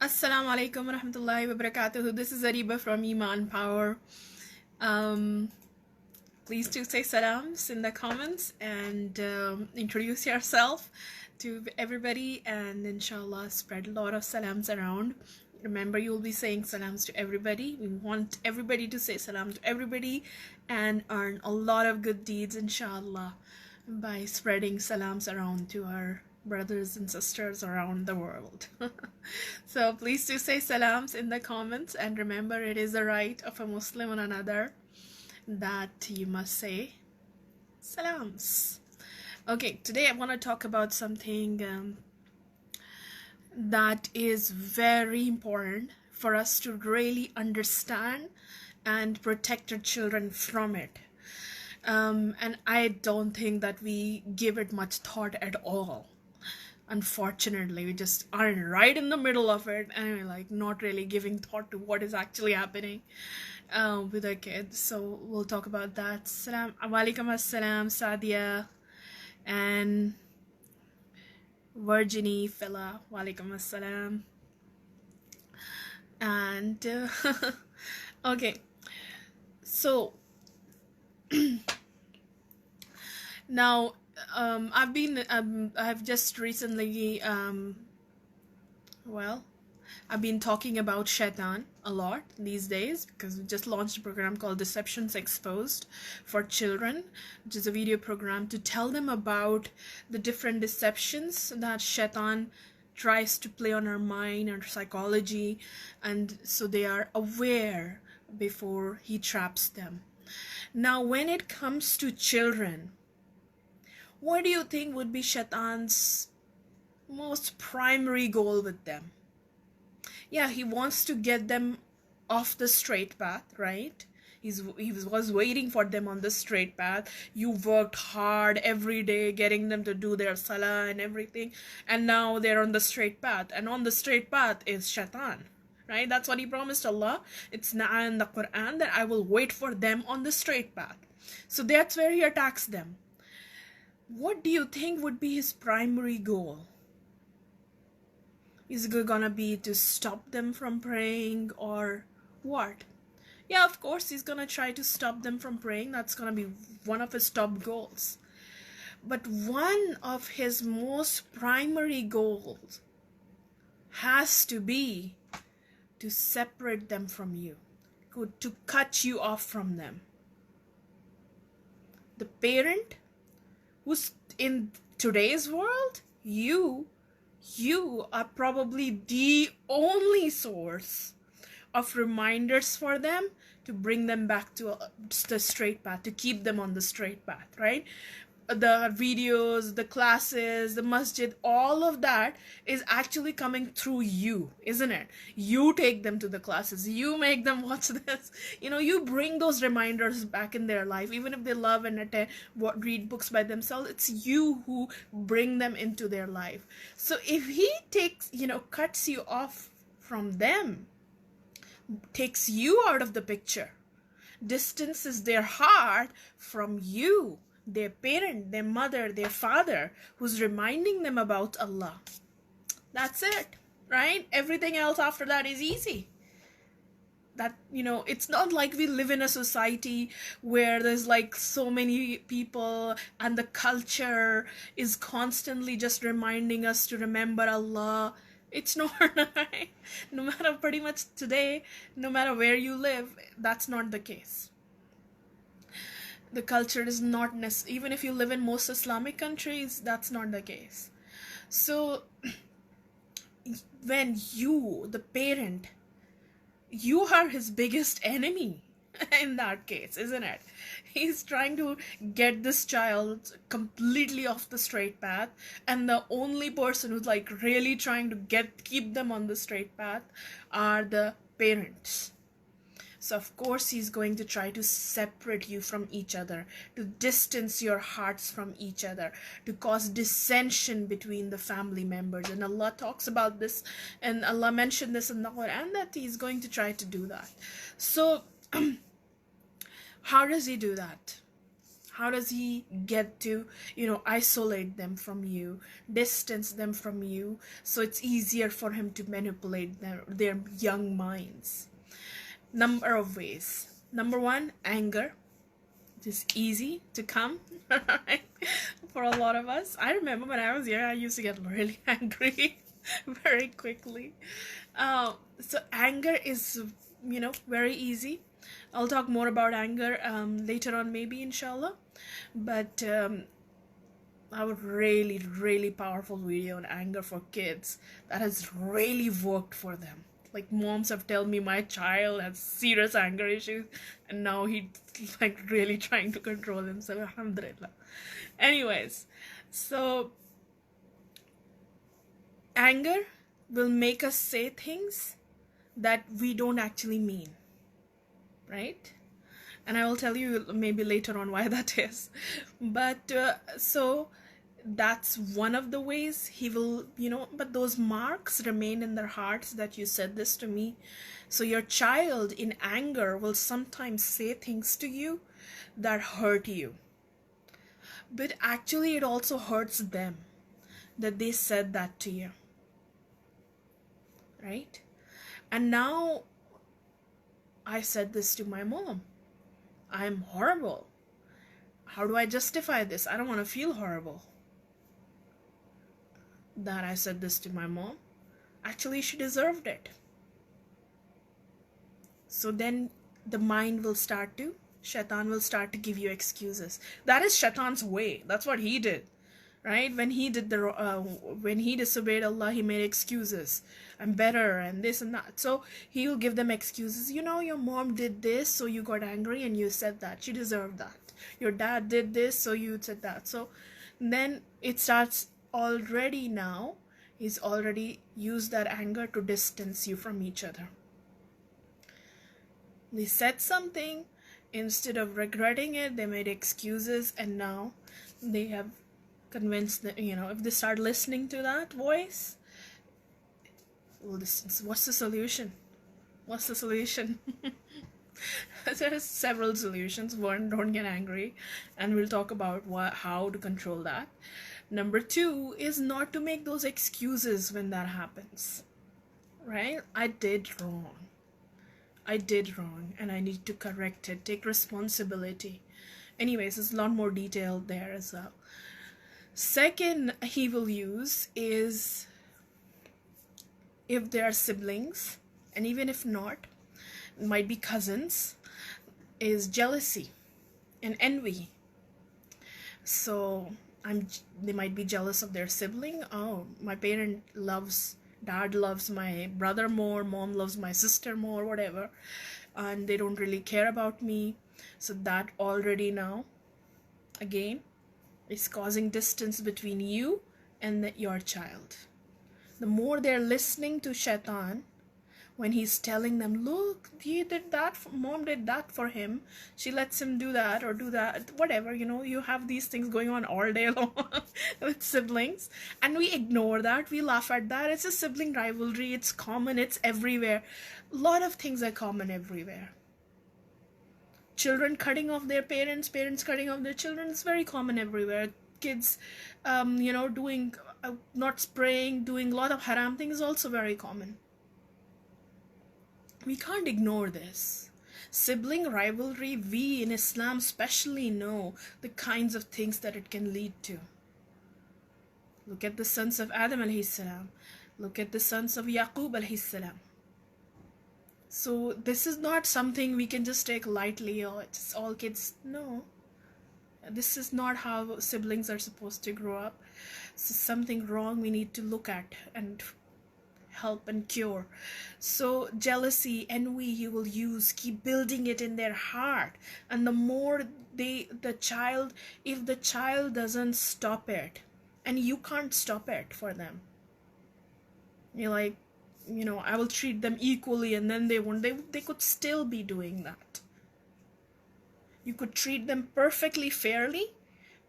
Assalamu alaikum wa rahmatullahi wa barakatuh. This is Ariba from Emaan Power. Um, Please do say salams in the comments and introduce yourself to everybody, and inshallah spread a lot of salams around. Remember, you'll be saying salams to everybody. We want everybody to say salam to everybody and earn a lot of good deeds, inshallah, by spreading salams around to our brothers and sisters around the world. So please do say salams in the comments, and remember, it is the right of a Muslim on another that you must say salams. Okay, today I want to talk about something that is very important for us to really understand and protect our children from it. And I don't think that we give it much thought at all. Unfortunately, we just aren't right in the middle of it, and we're like not really giving thought to what is actually happening with our kids. So we'll talk about that. Salam alaikum assalam, Sadia and Virginie Fella, walaikum assalam. And okay, so now I've just recently I've been talking about Shaytaan a lot these days because we just launched a program called Deceptions Exposed for children, which is a video program to tell them about the different deceptions that Shaytaan tries to play on our mind and psychology, and so they are aware before he traps them. Now, when it comes to children, what do you think would be Shaytaan's most primary goal with them? Yeah, he wants to get them off the straight path, right? He was waiting for them on the straight path. You worked hard every day getting them to do their salah and everything, and now they're on the straight path. And on the straight path is Shaytaan, right? That's what he promised Allah. It's now in the Quran that I will wait for them on the straight path. So that's where he attacks them. What do you think would be his primary goal? Is it gonna be to stop them from praying or what? Yeah, of course he's gonna try to stop them from praying. That's gonna be one of his top goals. But one of his most primary goals has to be to separate them from you, to cut you off from them. The parent who's in today's world, you are probably the only source of reminders for them to bring them back to the straight path, to keep them on the straight path, right? The videos, the classes, the masjid, all of that is actually coming through you, isn't it? You take them to the classes, you make them watch this, you bring those reminders back in their life. Even if they love and read books by themselves, it's you who bring them into their life. So if he cuts you off from them, takes you out of the picture, distances their heart from you, their parent, their mother, their father, who's reminding them about Allah. That's it, right? Everything else after that is easy. That, it's not like we live in a society where there's like so many people and the culture is constantly just reminding us to remember Allah. It's not, right? No matter pretty much today, no matter where you live, that's not the case. The culture is not necessary. Even if you live in most Islamic countries, that's not the case. So when you, the parent, you are his biggest enemy in that case, isn't it? He's trying to get this child completely off the straight path, and the only person who's like really trying to keep them on the straight path are the parents. So of course he's going to try to separate you from each other, to distance your hearts from each other, to cause dissension between the family members. And Allah talks about this, and Allah mentioned this in the Quran, that he's going to try to do that. So how does he do that? How does he get to, isolate them from you, distance them from you, so it's easier for him to manipulate their young minds? Number of ways. Number one, anger. It is easy to come, right? For a lot of us. I remember when I was young, I used to get really angry very quickly. So anger is, very easy. I'll talk more about anger later on, maybe, inshallah. But I have a really, really powerful video on anger for kids that has really worked for them. Like, moms have told me my child has serious anger issues, and now he's like really trying to control himself. Alhamdulillah. Anyways, so anger will make us say things that we don't actually mean, right? And I will tell you maybe later on why that is. But so that's one of the ways he will, but those marks remain in their hearts that you said this to me. So your child in anger will sometimes say things to you that hurt you, but actually it also hurts them that they said that to you, right? And now I said this to my mom. I'm horrible. How do I justify this? I don't want to feel horrible that I said this to my mom. Actually, she deserved it. So then the mind will start to, Shaytaan will start to give you excuses. That is Shaytaan's way. That's what he did, right? When he disobeyed Allah, he made excuses. I'm better and this and that. So he will give them excuses. Your mom did this, so you got angry and you said that. She deserved that. Your dad did this, so you said that. So then it starts already now. He's already used that anger to distance you from each other. They said something, instead of regretting it, they made excuses, and now they have convinced that, if they start listening to that voice, well, what's the solution? What's the solution? There's several solutions. One, don't get angry, and we'll talk about how to control that. Number two is not to make those excuses when that happens, right? I did wrong, and I need to correct it. Take responsibility. Anyways, there's a lot more detail there as well. Second he will use is, if they are siblings, and even if not, it might be cousins, is jealousy and envy. So they might be jealous of their sibling. Oh, my dad loves my brother more, mom loves my sister more, whatever, and they don't really care about me. So that already now, again, is causing distance between you and your child. The more they're listening to Shaytaan, when he's telling them, look, he did that, mom did that for him, she lets him do that or do that, whatever, you have these things going on all day long with siblings, and we ignore that, we laugh at that. It's a sibling rivalry, it's common, it's everywhere. A lot of things are common everywhere. Children cutting off their parents, parents cutting off their children, it's very common everywhere. Kids, doing, not spraying, doing a lot of haram things is also very common. We can't ignore this. Sibling rivalry, we in Islam especially know the kinds of things that it can lead to. Look at the sons of Adam alayhi salam. Look at the sons of Yaqub alayhi salam. So this is not something we can just take lightly, or it's all kids. No. This is not how siblings are supposed to grow up. This is something wrong we need to look at and help and cure. So jealousy, envy, you will use, keep building it in their heart, and the more if the child doesn't stop it, and you can't stop it for them, you're like, I will treat them equally, and then they could still be doing that. You could treat them perfectly fairly,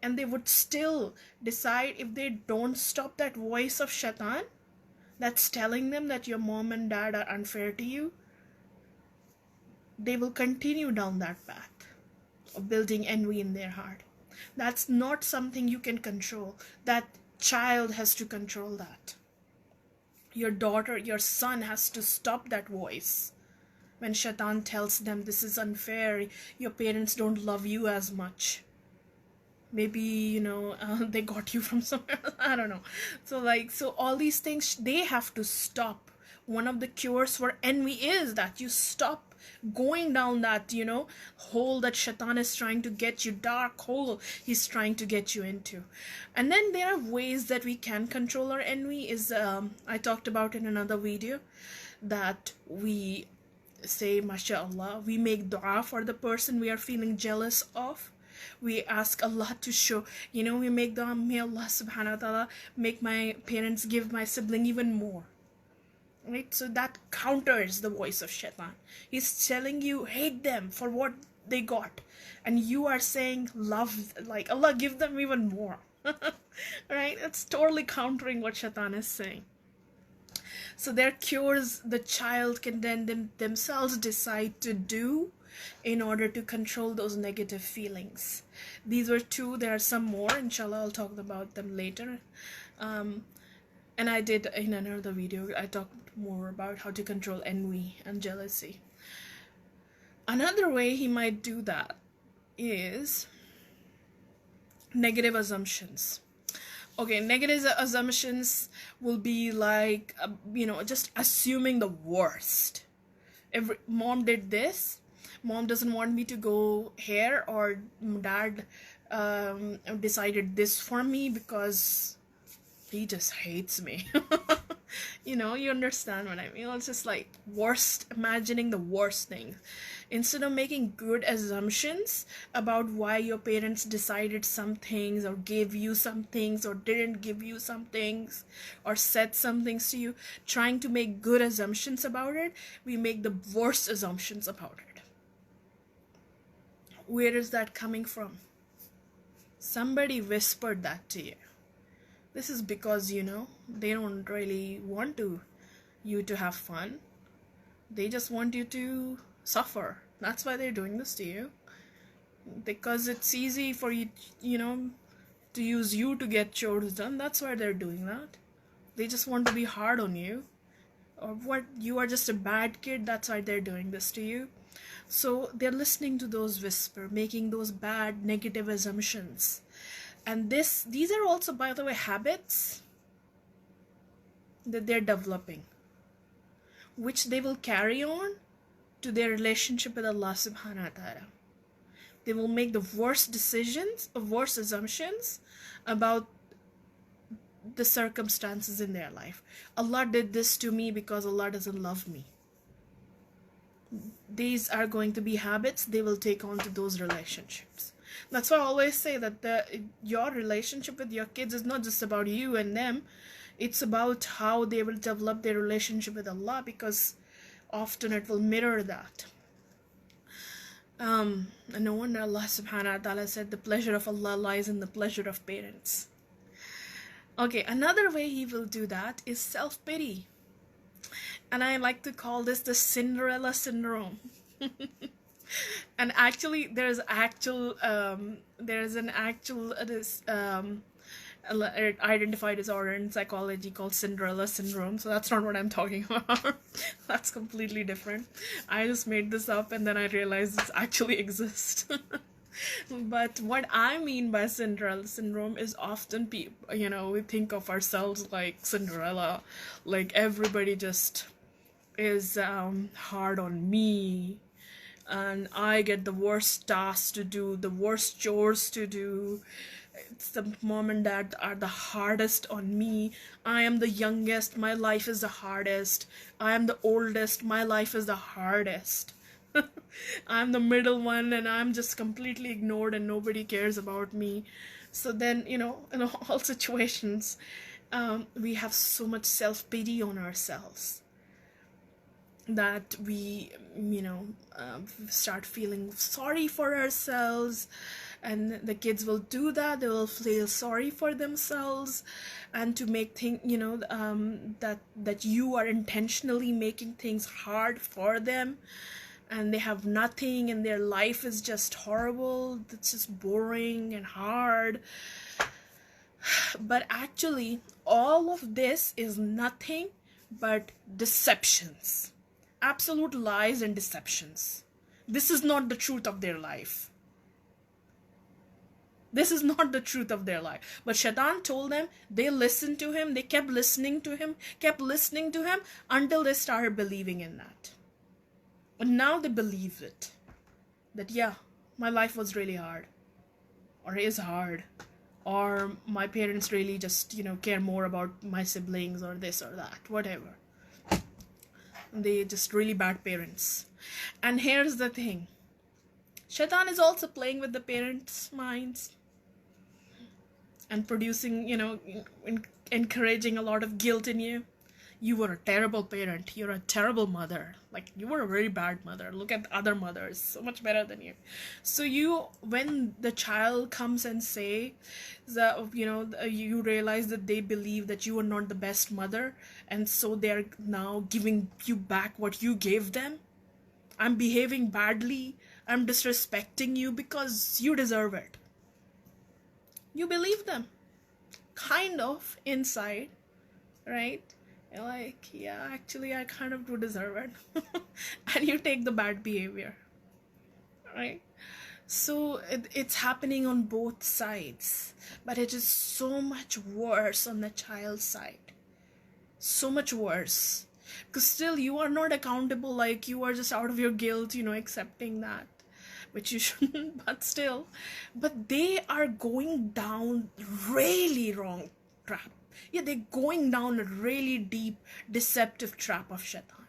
and they would still decide, if they don't stop that voice of Shaytaan that's telling them that your mom and dad are unfair to you, they will continue down that path of building envy in their heart. That's not something you can control. That child has to control that. Your daughter, your son has to stop that voice. When Shaytaan tells them this is unfair, your parents don't love you as much. Maybe, they got you from somewhere. I don't know. So all these things, they have to stop. One of the cures for envy is that you stop going down that, hole that Shaitan is trying to get you, dark hole he's trying to get you into. And then there are ways that we can control our envy. I talked about in another video that we say, mashallah, we make dua for the person we are feeling jealous of. We ask Allah to show, we make dua, may Allah subhanahu wa ta'ala make my parents give my sibling even more. Right? So that counters the voice of Shaitan. He's telling you, hate them for what they got. And you are saying, love, like Allah give them even more. Right? It's totally countering what Shaitan is saying. So there are cures the child can then themselves decide to do in order to control those negative feelings. These were two. There are some more. Inshallah, I'll talk about them later. And I did in another video, I talked more about how to control envy and jealousy. Another way he might do that is negative assumptions. Okay, negative assumptions will be like, just assuming the worst. If mom did this, mom doesn't want me to go here, or dad decided this for me because he just hates me. You understand what I mean? It's just like imagining the worst things. Instead of making good assumptions about why your parents decided some things, or gave you some things, or didn't give you some things, or said some things to you, trying to make good assumptions about it, we make the worst assumptions about it. Where is that coming from? Somebody whispered that to you. This is because, they don't really want you to have fun. They just want you to suffer. That's why they're doing this to you. Because it's easy for you, to use you to get chores done. That's why they're doing that. They just want to be hard on you. Or what, you are just a bad kid. That's why they're doing this to you. So they're listening to those whispers, making those bad, negative assumptions. And these are also, by the way, habits that they're developing, which they will carry on to their relationship with Allah subhanahu wa ta'ala. They will make the worst decisions, worst assumptions about the circumstances in their life. Allah did this to me because Allah doesn't love me. These are going to be habits they will take on to those relationships. That's why I always say that your relationship with your kids is not just about you and them. It's about how they will develop their relationship with Allah, because often it will mirror that. And no wonder Allah subhanahu wa ta'ala said the pleasure of Allah lies in the pleasure of parents. Okay, another way he will do that is self-pity. And I like to call this the Cinderella syndrome. And actually, there's an actual identified disorder in psychology called Cinderella syndrome. So that's not what I'm talking about. That's completely different. I just made this up and then I realized this actually exists. But what I mean by Cinderella syndrome is often we think of ourselves like Cinderella, like everybody just is hard on me. And I get the worst tasks to do, the worst chores to do. It's the mom and dad are the hardest on me. I am the youngest, my life is the hardest. I am the oldest, my life is the hardest. I'm the middle one and I'm just completely ignored and nobody cares about me. So then, in all situations, we have so much self-pity on ourselves that we start feeling sorry for ourselves, and the kids will do that. They will feel sorry for themselves, and to make that you are intentionally making things hard for them, and they have nothing, and their life is just horrible, it's just boring and hard. But actually, all of this is nothing but deceptions. Absolute lies and deceptions. This is not the truth of their life. This is not the truth of their life. But Shaitan told them, they listened to him, they kept listening to him, until they started believing in that. And now they believe it. That yeah, my life was really hard. Or is hard. Or my parents really just, care more about my siblings or this or that. Whatever. They just really bad parents. And here's the thing. Shaitan is also playing with the parents' minds. And producing, encouraging a lot of guilt in you. You were a terrible parent. You're a terrible mother. Like, you were a very bad mother. Look at other mothers. So much better than you. So when the child comes and say, you realize that they believe that you are not the best mother. And so they're now giving you back what you gave them. I'm behaving badly. I'm disrespecting you because you deserve it. You believe them. Kind of, inside. Right? You're like, yeah, actually, I kind of do deserve it. And you take the bad behavior. Right? So it's happening on both sides. But it is so much worse on the child's side. So much worse. Because still, you are not accountable. Like, you are just out of your guilt, accepting that. Which you shouldn't, but still. But they are going down really wrong trap. Yeah, they're going down a really deep, deceptive trap of Shaitan.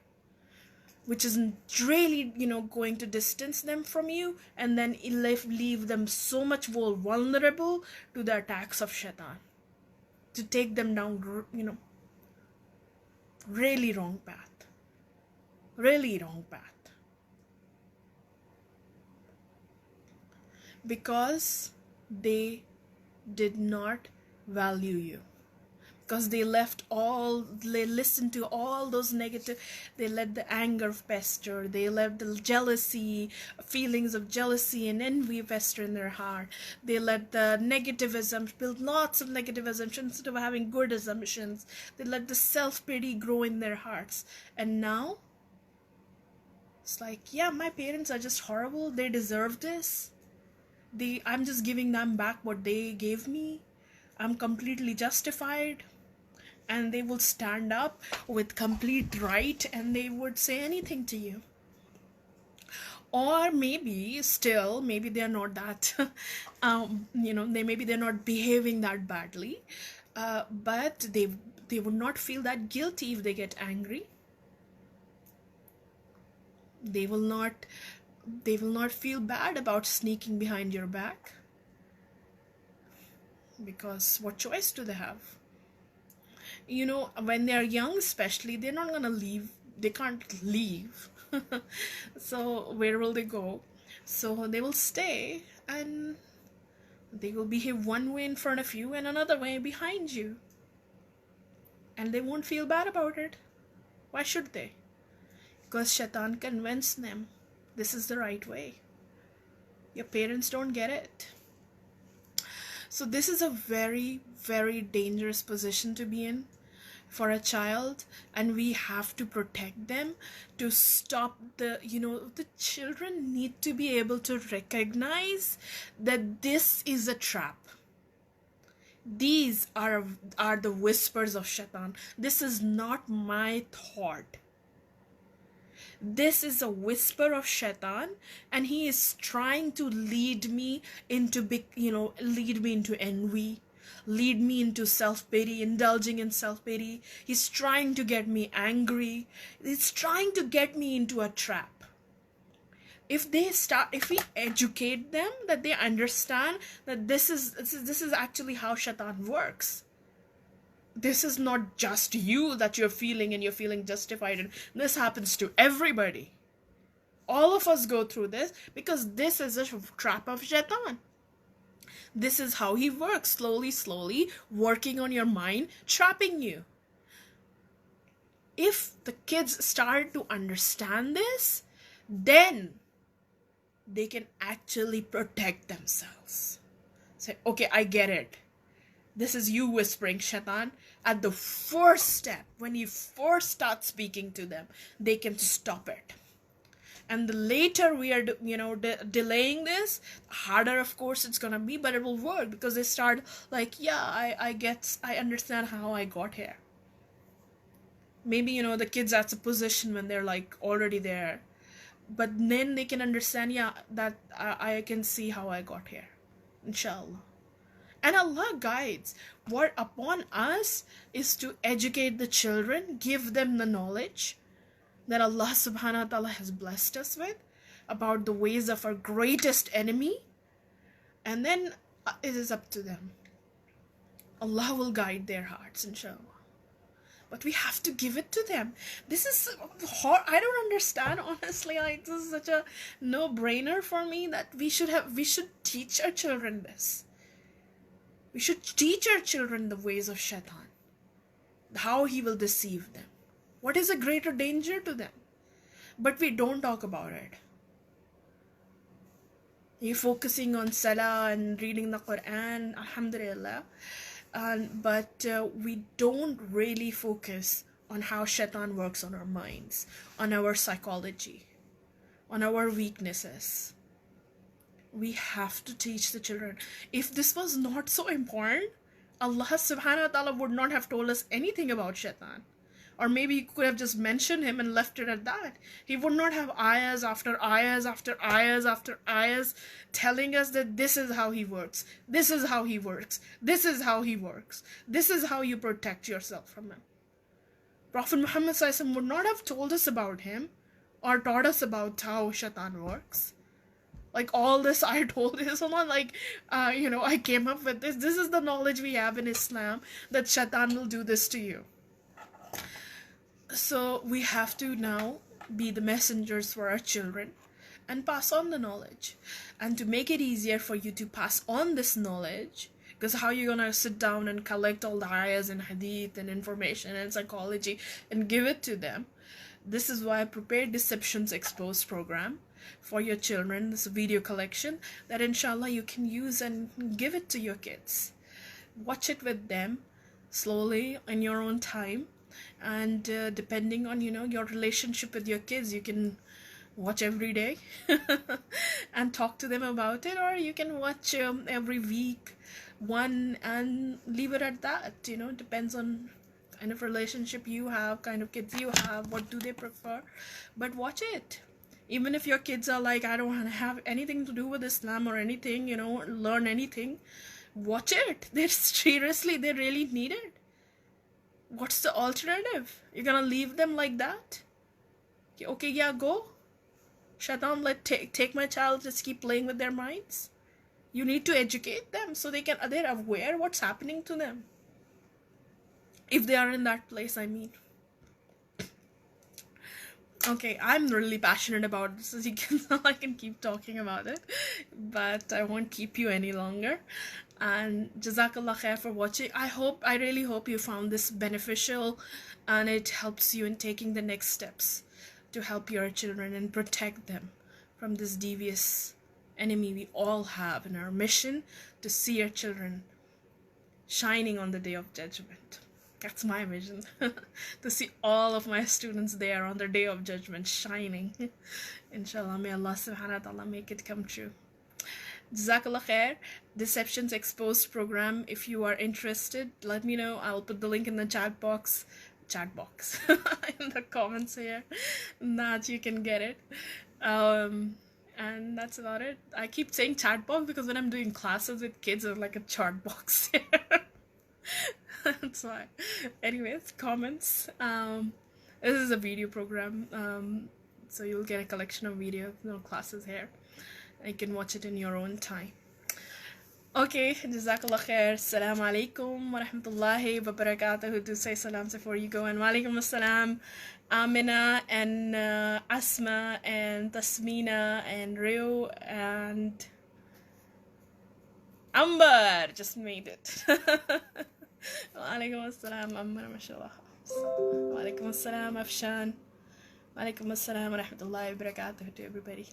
Which is really, going to distance them from you. And then leave them so much more vulnerable to the attacks of Shaitan. To take them down, really wrong path. Really wrong path. Because they did not value you. Because they listened to all those negative, they let the anger fester, they let the feelings of jealousy and envy fester in their heart. They let the negative assumptions, build lots of negative assumptions instead of having good assumptions. They let the self-pity grow in their hearts. And now, it's like, yeah, my parents are just horrible, they deserve this. I'm just giving them back what they gave me. I'm completely justified. And they will stand up with complete right and they would say anything to you. Or maybe they're not that, maybe they're not behaving that badly. But they would not feel that guilty if they get angry. They will not feel bad about sneaking behind your back. Because what choice do they have? When they're young especially, they're not gonna leave. They can't leave. So where will they go? So they will stay and they will behave one way in front of you and another way behind you. And they won't feel bad about it. Why should they? Because Shaitan convinced them this is the right way. Your parents don't get it. So this is a very, very dangerous position to be in for a child, and we have to protect them to stop the children need to be able to recognize that this is a trap. These are the whispers of Shaitan. This is not my thought. This is a whisper of Shaitan, and he is trying to lead me into envy, lead me into self-pity, indulging in self-pity. He's trying to get me angry. He's trying to get me into a trap. If we educate them, that they understand that this is actually how Shaitan works. This is not just you that you're feeling and you're feeling justified, and this happens to everybody. All of us go through this because this is a trap of Shaitan. This is how he works, slowly working on your mind, trapping you. If the kids start to understand this, then they can actually protect themselves. Say, okay, I get it. This is you whispering, Shaytaan. At the first step, when you first start speaking to them, they can stop it. And the later we are, delaying this, the harder, of course, it's gonna be, but it will work because they start like, yeah, I understand how I got here. Maybe, the kids at a position when they're like already there, but then they can understand, yeah, that I can see how I got here, inshallah. And Allah guides. What upon us is to educate the children, give them the knowledge that Allah subhanahu wa ta'ala has blessed us with about the ways of our greatest enemy. And then it is up to them. Allah will guide their hearts, inshallah. But we have to give it to them. This is hard. I don't understand, honestly. Like, this is such a no-brainer for me that we should teach our children this. We should teach our children the ways of Shaytaan, how he will deceive them. What is a greater danger to them? But we don't talk about it. You're focusing on Salah and reading the Quran, alhamdulillah, but we don't really focus on how Shaytaan works on our minds, on our psychology, on our weaknesses. We have to teach the children. If this was not so important, Allah subhanahu wa ta'ala would not have told us anything about Shaytaan. Or maybe he could have just mentioned him and left it at that. He would not have ayahs after ayahs after ayahs after ayahs telling us that this is how he works. This is how he works. This is how he works. This is how you protect yourself from him. Prophet Muhammad sallallahu alaihi wasallam would not have told us about him or taught us about how Shaytaan works. Like, all this I told is someone like, I came up with this. This is the knowledge we have in Islam, that Shaytaan will do this to you. So we have to now be the messengers for our children and pass on the knowledge. And to make it easier for you to pass on this knowledge, because how you're gonna sit down and collect all the ayahs and hadith and information and psychology and give it to them. This is why I prepared Deceptions Exposed program for your children. This video collection that inshallah you can use and give it to your kids. Watch it with them slowly in your own time, and depending on your relationship with your kids, you can watch every day and talk to them about it, or you can watch every week one and leave it at that. Depends on kind of relationship you have, kind of kids you have, what do they prefer, but watch it. Even if your kids are like, I don't want to have anything to do with Islam or anything, learn anything, watch it. They really need it. What's the alternative? You're gonna leave them like that? Okay, yeah, go. Shaytaan, take my child, just keep playing with their minds. You need to educate them so they're aware what's happening to them. If they are in that place, I mean. Okay, I'm really passionate about this, as you can tell. I can keep talking about it, but I won't keep you any longer. And Jazakallah khair for watching. I really hope you found this beneficial, and it helps you in taking the next steps to help your children and protect them from this devious enemy we all have in our mission to see our children shining on the Day of Judgment. That's my vision. To see all of my students there on the Day of Judgment shining. Inshallah, may Allah subhanahu wa ta'ala make it come true. Jazakallah khair. Deceptions Exposed program. If you are interested, let me know. I'll put the link in the chat box in the comments here, that you can get it. And that's about it. I keep saying chat box because when I'm doing classes with kids, there's like a chat box here. That's why. Anyways, comments. This is a video program, so you'll get a collection of videos, no classes here. You can watch it in your own time. Okay, Jazakallah khair. Assalamu alaikum wa rahmatullahi wa barakatuh. Do say salam before you go. And wa alaikum assalam. Amina and Asma and Tasmina and Rio and Amber just made it. Wa alaikum assalam Amber, mashallah. Wa alaikum assalam Afshan. Walaikum assalam wa rahmatullahi wa barakatuh to everybody.